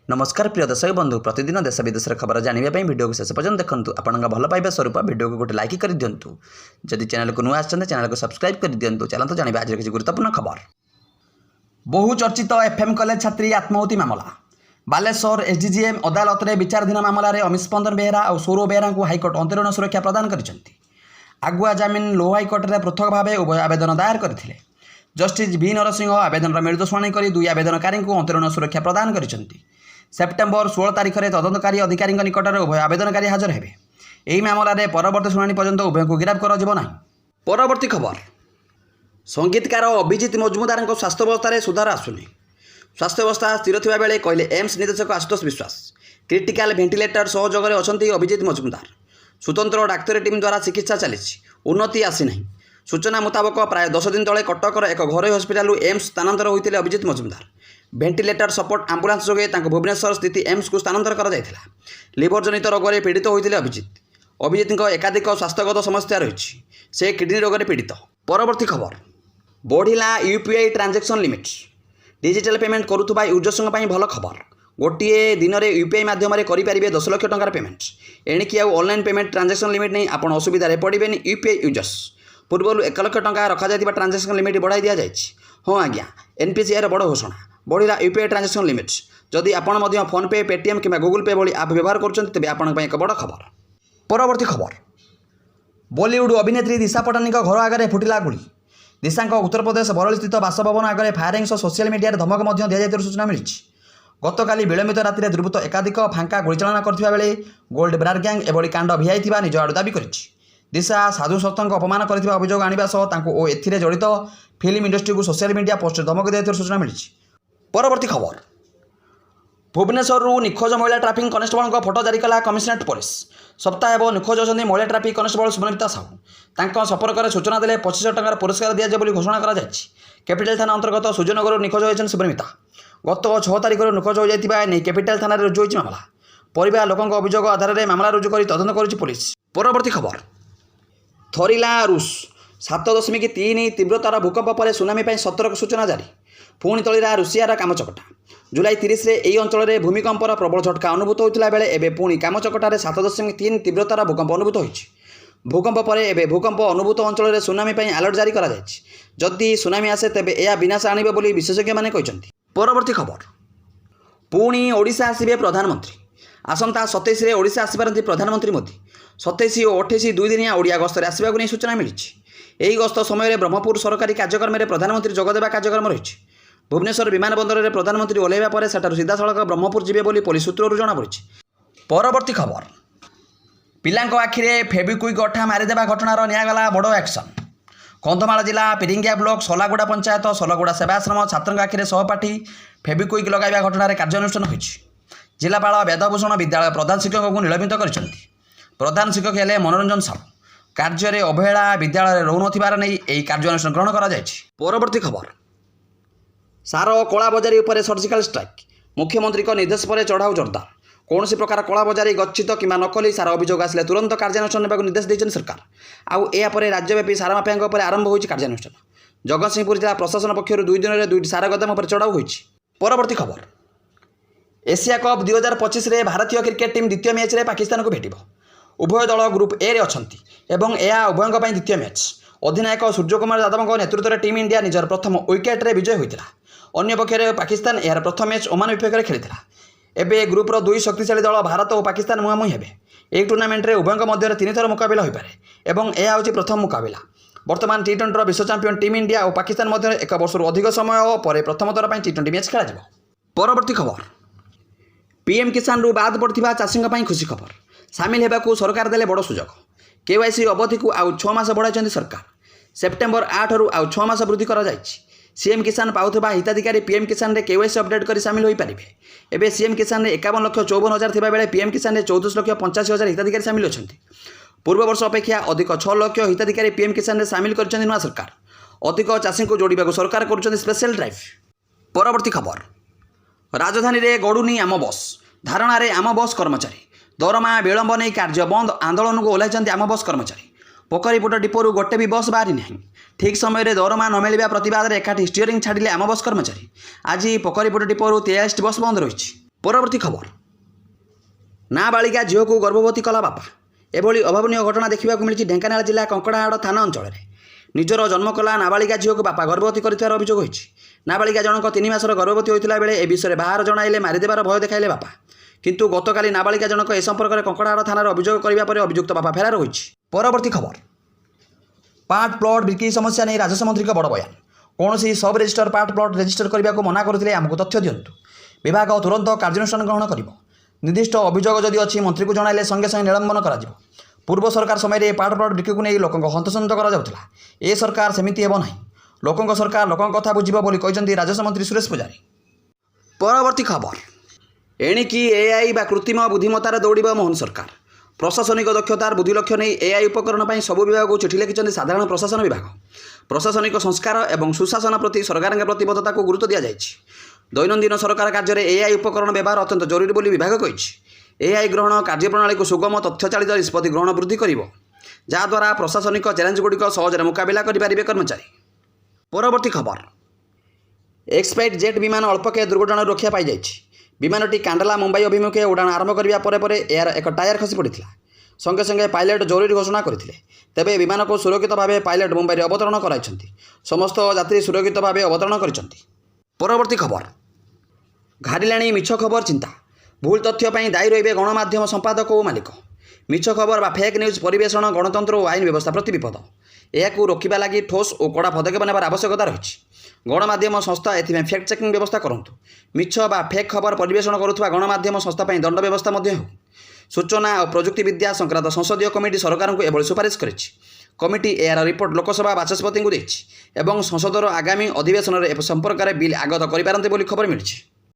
नमस्कार प्रिय दर्शक बंधु प्रतिदिन देश विदेश खबर जानवाई वीडियो को शेष पर्यटन देखूँ आपंक भल पाइबा स्वरूप वीडियो को गोटे लाइक कर दिंतु जदि चैनल को नुआ आछन चैनल को सब्सक्राइब कर दिंतु चलते जानवा आज किसी गुरुत्वपूर्ण खबर। बहुचर्चित एफएम कॉलेज छात्री आत्माहुति मामला बालेश्वर एसडीजीएम अदालत में विचाराधीन मामलें अमित स्पंदन बेहरा और सौरभ बेहरा को हाइकोर्ट अंतरीण सुरक्षा प्रदान करछंती। आगुआ जमीन लो हाइकोर्ट में पृथक भाव उभय आवेदन दायर करथिले। जस्टिस भी नरसिंह आवेदन मृत्यु शुणाणी कर दुई आवेदनकारी को अंतरीण सुरक्षा प्रदान करछंती। सेप्टेम्बर 16 तारीख में तदंतकारी अधिकारी निकट में उभय आवेदनकारी हाजर हेबे। एही मामलें परवर्ती शुणाणी पर्यंत उभय को गिरफ्त कर ना। परवर्ती खबर संगीतकार अभिजीत मजुमदार स्वास्थ्य अवस्था सुधार आसुनी। स्वास्थ्य अवस्था स्थिर थिबा बेले कहले एम्स निर्देशक आशुतोष विश्वास। क्रिटिकल भेंटिलेटर सहयोग में अछंती अभिजीत मजुमदार। स्वतंत्र डाक्तरी टीम द्वारा चिकित्सा चली उन्नति आसी नहीं। सूचना मुताबक प्राय 10 दिन तले कटकर एक घरोई हस्पिटाल एम्स स्थानांतर होते Abhijit Majumdar. Ventilator support ambulance जोगे भुवनेश्वर स्थित एम्स को स्थानांतर कर लिवर जनित रोग में पीड़ित होते अभिजीत एकाधिक स्वास्थ्यगत समस्या रही। से किडनी रोग में पीड़ित। परवर्ती खबर बढ़िला UPI transaction limit. Digital payment करुवा यूजर्स भल खबर। गोटे दिन में यूपीआई मध्यम करेंगे 10 लाख टंकार पेमेंट। एणिकी ऑनलाइन पेमेंट ट्रांजैक्शन लिमिट नहीं आप असुविधा पड़े यूपीआई यूजर्स। पूर्व 1 लाख टंका रखा ट्रांजैक्शन लिमिट बढ़ाई दि जाए। हाँ आज्ञा एनपीसीआई बड़ घोषणा बढ़िला यूपीआई ट्रांजैक्शन लिमिट। जदि आपड़ फोनपे पेटीएम कि गूगल पे भाई आप व्यवहार कर आपण एक बड़ खबर। परवर्ती खबर बॉलीवुड अभिनेत्री दिशा पटानी घर आगे फुटिला गुली। दिशा उत्तर प्रदेश बरौली स्थित बासभवन आगे फायरिंग सोशल मीडिया धमक दि जाइथिବାର सूचना मिली। गतकाली विलंबित राति दुर्बृत्त एकाधिक फांका गुलीचालना करथिबा बेले गोल्ड ब्रार गैंग एभली कांड भिआई निज आड़ दाबी करिछि। दिशा साधु सत्तों अपमान करथिबा अभियोग आनिबा सह तांको ओ एथिरे जड़ित फिल्म इंडस्ट्री को सोशल मीडिया पोस्ट धमक दिया सूचना मिली। परवर्ती खबर भुवनेश्वर निखोज महिला ट्राफिक कनेस्टेबल फोटो जारी कला कमिशनरेट पुलिस। सप्ताह हेब निखोज होती महिला ट्राफिक कनेस्टेबल सुमनिता साहू। संपर्क में सूचना देले 25,000 टंकार पुरस्कार दिया जाए घोषणा कर कैपिटल थाना अंतर्गत सूर्यनगर निखोज होती सुमनिता। गत 6 तारीख निखोज हो जाता नहीं कैपिटल थाना रुजु होती मामला। परिवार लोकों अभियोग आधार में मामला रुजु कर तदंत कर पुलिस। परवर्ती खबर थरिला रूस 7.3 तीव्रतार भूकंप पर सुनामी पर सतर्क सूचना जारी। पुणी तलिरा रुषियार कामचकटा। जुलाई 30 में यही अंचल में भूमिकंपर प्रबल झटका अनुभूत होता बेले एवं पुणी कामचकटार 7.3 तीव्रतार भूकंप अनुभूत होती। भूकंप पर एवं भूकंप अनुभूत अंचल में सुनामी पर अलर्ट जारी कर जदि सुनामी आसे तेबे यह विनाश आणिब बोली विशेषज्ञ माने कहते। परवर्ती खबर पुणी ओडिशा आसिबे प्रधानमंत्री। आसंता 27 में ओडिशा आसपारती प्रधानमंत्री मोदी। 27 और 28 2 दिनिया ओडिया गस्तर आसवाक नहीं सूचना मिली। यही गस्त समय ब्रह्मपुर सरकारी कार्यक्रम में प्रधानमंत्री जोगदेवा कार्यक्रम रही। भुवनेश्वर विमानबंदर में प्रधानमंत्री ओह्लैवा पर सेठारु सीधा सड़क ब्रह्मपुर जीवे बोली पुलिस सूत्रରୁ जଣାपड़ी। परवर्ती खबर पिलांको आखिरे फेविक्विक अठा मारिदेवा घटनार नियागला बड़ एक्शन। कंधमाल जिला पिरिंगिया ब्लॉक सोलागुड़ा पंचायत सोलागुड़ा सेवाश्रम छात्र आखिरे सहपाठी फेविक्विक लगाइबा घटनार कार्यानुष्ठान होइछि। जिलापाल वेदभूषण विद्यालय प्रधान शिक्षक को निलंबित करिसेंति। प्रधान शिक्षक हेले मनोरंजन साहू। कार्य अवहेला विद्यालय रोनथिबार नहीं एही कार्यानुष्ठान ग्रहण करा जायछि। परवर्ती खबर सार कलाबजारी उपर सर्जिकल स्ट्राइक। मुख्यमंत्री निर्देश पर चढ़ाऊ जोरदार। कौन प्रकार कलाबजारी गच्छित कि नकली सार अभियोग आसिले तुरंत कार्यानुष्ठान नेबाक निर्देश देइछन सरकार। आउ एया परे राज्यव्यापी सार माफिया उपर आरंभ होइछि कार्यानुष्ठान। जगतसिंहपुर जिला प्रशासन पक्षर 2 दिन में 2 सार गोदाम उपर चढ़ाऊ होइछि। परवर्ती खबर एशिया कप 2025 में भारतीय क्रिकेट टीम द्वितीय मैच में पाकिस्तान को भेटिब। उभय दल ग्रुप ए रे अछंती एवं यह उभयों द्वितीय मैच। अधिनायक सूर्यकुमार यादव नेतृत्व में टीम इंडिया निजर प्रथम विकेट रे विजय होता। अन्य पक्षरे पाकिस्तान यार प्रथम मैच ओमान विपक्ष में खेली। एवं ग्रुपर 2 शक्तिशाली दल भारत और पाकिस्तान मुहांमुही हेबे। एक टूर्नामेंट में उभयों मध्य 3 थर मुकाबला हो पारे एवं यह हूँ प्रथम मुकाबला। वर्तमान टी20 विश्व चैंपियन टीम इंडिया और पाकिस्तान मध्य 1 वर्ष अधिक समय पर प्रथम थर पर टी20 मैच खेल। परवर्ती खबर पीएम किसान रु बाद पड़ता चाषी खुशी खबर। सामिल होगा सरकार देले बड़ सुजोग। केवाईसी अवधि को आउ 6 मास बढ़ाई सरकार। सेप्टेम्बर 8 रु आउ 6 मास वृद्धि कर सीएम किसान पाउथबा हिताधिकारी पीएम किसान रे केवाईसी अपडेट कर सामिल हो पारे। एबे सीएम किसान रे 51,54,000 थिबा बेले पीएम किसान रे 14,85,000 हिताधिकारी सामिल अछंती। पूर्व वर्ष अपेक्षा अधिक 6 लाख हिताधिकारी पीएम किसान रे सामिल करछंती नुआ सरकार। अधिक चाषी को जोड़िबा सरकार करछंती स्पेशल ड्राइव। परवर्ती खबर राजधानी रे गडुनी आम बस। धारणा रे आम बस कर्मचारी दरमा विलंब नहीं कार्य बंद आंदोलन को ओह्लैचंती आम बस कर्मचारी। पोखरीपुट डिपोरू गोटे भी बस बाहरी ना। ठीक समय दरमा न मिलवा प्रतिवाद में एकाठी स्टीयरिंग छाड़िले आम बस कर्मचारी। आज पोखरीपुट डिपोरू 43 बस बंद रही। ପରବର୍ତ୍ତୀ ଖବର, ନାବାଳିକା ଝିଅକୁ ଗର୍ଭବତୀ କଲା ବାପା। ଏଭଳି ଅଭାବନୀୟ ଘଟଣା ଦେଖିବାକୁ ମିଳିଛି ଢେଙ୍କାନାଳ ଜିଲ୍ଲା କଙ୍କଡ଼ାହାଡ଼ ଥାନା ଅଞ୍ଚଳରେ। ନିଜର ଜନ୍ମ କଲା ନାବାଳିକା ଝିଅକୁ ବାପା ଗର୍ଭବତୀ କରିଥିବାର ଅଭିଯୋଗ ହୋଇଛି। ନାବାଳିକା ଜଣକ 3 ମାସର ଗର୍ଭବତୀ ହୋଇଥିଲା ବେଳେ ଏ ବିଷୟରେ ବାହାର ଜଣାଇଲେ ମାରିଦେବାର ଭୟ ଦେଖାଇଲେ ବାପା। କିନ୍ତୁ ଗତକାଲି ନାବାଳିକା ଜଣକ ଏ ସମ୍ପର୍କରେ କଙ୍କଡ଼ାହାଡ଼ ଥାନାରେ ଅଭିଯୋଗ କରିବା ପରେ ଅଭିଯୁକ୍ତ ବାପା ଫେରାର ହୋଇଛି। ପରବର୍ତ୍ତୀ ଖବର, ପାର୍ଟ ପ୍ଲଟ୍ ବିକ୍ରି ସମସ୍ୟା ନେଇ ରାଜସ୍ୱ ମନ୍ତ୍ରୀଙ୍କ ବଡ଼ ବୟାନ। କୌଣସି ସବ୍ ରେଜିଷ୍ଟର ପାର୍ଟ ପ୍ଲଟ୍ ରେଜିଷ୍ଟର କରିବାକୁ ମନା କରୁଥିଲେ, ଆମକୁ ତଥ୍ୟ ଦିଅନ୍ତୁ। ବିଭାଗ ତୁରନ୍ତ କାର୍ଯ୍ୟାନୁଷ୍ଠାନ ଗ୍ରହଣ କରିବ। ନିର୍ଦ୍ଦିଷ୍ଟ ଅଭିଯୋଗ ଯଦି ଅଛି ମନ୍ତ୍ରୀଙ୍କୁ ଜଣାଇଲେ ସଙ୍ଗେ ସଙ୍ଗେ ନିଲମ୍ବନ କରାଯିବ। ପୂର୍ବ ସରକାର ସମୟରେ ପାର୍ଟ ପ୍ଲଟ୍ ବିକ୍ରିକୁ ନେଇ ଲୋକଙ୍କ ହନ୍ତସନ୍ତ କରାଯାଉଥିଲା। ଏ ସରକାର ସେମିତି ହେବ ନାହିଁ। ଲୋକଙ୍କ ସରକାର ଲୋକଙ୍କ କଥା ବୁଝିବ ବୋଲି କହିଛନ୍ତି ରାଜସ୍ୱ ମନ୍ତ୍ରୀ ସୁରେଶ ପୂଜାରୀ। ପରବର୍ତ୍ତୀ ଖବର, ଏଣିକି ଏଆଇ ବା କୃତ୍ରିମ ବୁଦ୍ଧିମତ୍ତାରେ ଦୌଡ଼ିବ ମୋହନ ସରକାର। ପ୍ରଶାସନିକ ଦକ୍ଷତାର ବୁଦ୍ଧି ଲକ୍ଷ୍ୟ ନେଇ ଏଆଇ ଉପକରଣ ପାଇଁ ସବୁ ବିଭାଗକୁ ଚିଠି ଲେଖିଛନ୍ତି ସାଧାରଣ ପ୍ରଶାସନ ବିଭାଗ। ପ୍ରଶାସନିକ ସଂସ୍କାର ଏବଂ ସୁଶାସନ ପ୍ରତି ସରକାରଙ୍କ ପ୍ରତିବଦ୍ଧତାକୁ ଗୁରୁତ୍ୱ ଦିଆଯାଇଛି। ଦୈନନ୍ଦିନ ସରକାର କାର୍ଯ୍ୟରେ ଏଆଇ ଉପକରଣ ବ୍ୟବହାର ଅତ୍ୟନ୍ତ ଜରୁରୀ ବୋଲି ବିଭାଗ କହିଛି। ଏଆଇ ଗ୍ରହଣ କାର୍ଯ୍ୟପ୍ରଣାଳୀକୁ ସୁଗମ ତଥ୍ୟଚାଳିତ ନିଷ୍ପତ୍ତି ଗ୍ରହଣ ବୃଦ୍ଧି କରିବ, ଯାହାଦ୍ୱାରା ପ୍ରଶାସନିକ ଚ୍ୟାଲେଞ୍ଜଗୁଡ଼ିକ ସହଜରେ ମୁକାବିଲା କରିପାରିବେ କର୍ମଚାରୀ। ପରବର୍ତ୍ତୀ ଖବର, ଏକ୍ସପାଇଟ୍ ଜେଟ୍ ବିମାନ ଅଳ୍ପକେ ଦୁର୍ଘଟଣାରୁ ରକ୍ଷା ପାଇଯାଇଛି। ବିମାନଟି କାଣ୍ଡଲା ମୁମ୍ବାଇ ଅଭିମୁଖେ ଉଡ଼ାଣ ଆରମ୍ଭ କରିବା ପରେ ପରେ ଏହାର ଏକ ଟାୟାର ଖସି ପଡ଼ିଥିଲା। ସଙ୍ଗେ ସଙ୍ଗେ ପାଇଲଟ ଜରୁରୀ ଘୋଷଣା କରିଥିଲେ। ତେବେ ବିମାନକୁ ସୁରକ୍ଷିତ ଭାବେ ପାଇଲଟ ମୁମ୍ବାଇରେ ଅବତରଣ କରାଇଛନ୍ତି। ସମସ୍ତ ଯାତ୍ରୀ ସୁରକ୍ଷିତ ଭାବେ ଅବତରଣ କରିଛନ୍ତି। ପରବର୍ତ୍ତୀ ଖବର, ଘାରିଲାଣି ମିଛ ଖବର ଚିନ୍ତା। ଭୁଲ ତଥ୍ୟ ପାଇଁ ଦାୟୀ ରହିବେ ଗଣମାଧ୍ୟମ ସମ୍ପାଦକ ଓ ମାଲିକ। ମିଛ ଖବର ବା ଫେକ୍ ନ୍ୟୁଜ୍ ପରିବେଷଣ ଗଣତନ୍ତ୍ର ଓ ଆଇନ ବ୍ୟବସ୍ଥା ପ୍ରତି ବିପଦ। ଏହାକୁ ରୋକିବା ଲାଗି ଠୋସ୍ ଓ କଡ଼ା ପଦକ୍ଷେପ ନେବାର ଆବଶ୍ୟକତା ରହିଛି। ଗଣମାଧ୍ୟମ ସଂସ୍ଥା ଏଥିପାଇଁ ଫ୍ୟାକ୍ଟ ଚେକିଂ ବ୍ୟବସ୍ଥା କରନ୍ତୁ। ମିଛ ବା ଫେକ୍ ଖବର ପରିବେଷଣ କରୁଥିବା ଗଣମାଧ୍ୟମ ସଂସ୍ଥା ପାଇଁ ଦଣ୍ଡ ବ୍ୟବସ୍ଥା ମଧ୍ୟ ହେଉ। ସୂଚନା ଓ ପ୍ରଯୁକ୍ତି ବିଦ୍ୟା ସଂକ୍ରାନ୍ତ ସଂସଦୀୟ କମିଟି ସରକାରଙ୍କୁ ଏଭଳି ସୁପାରିଶ କରିଛି। କମିଟି ଏହାର ରିପୋର୍ଟ ଲୋକସଭା ବାଚସ୍ପତିଙ୍କୁ ଦେଇଛି ଏବଂ ସଂସଦର ଆଗାମୀ ଅଧିବେଶନରେ ଏ ସମ୍ପର୍କରେ ବିଲ୍ ଆଗତ କରିପାରନ୍ତି ବୋଲି ଖବର ମିଳିଛି।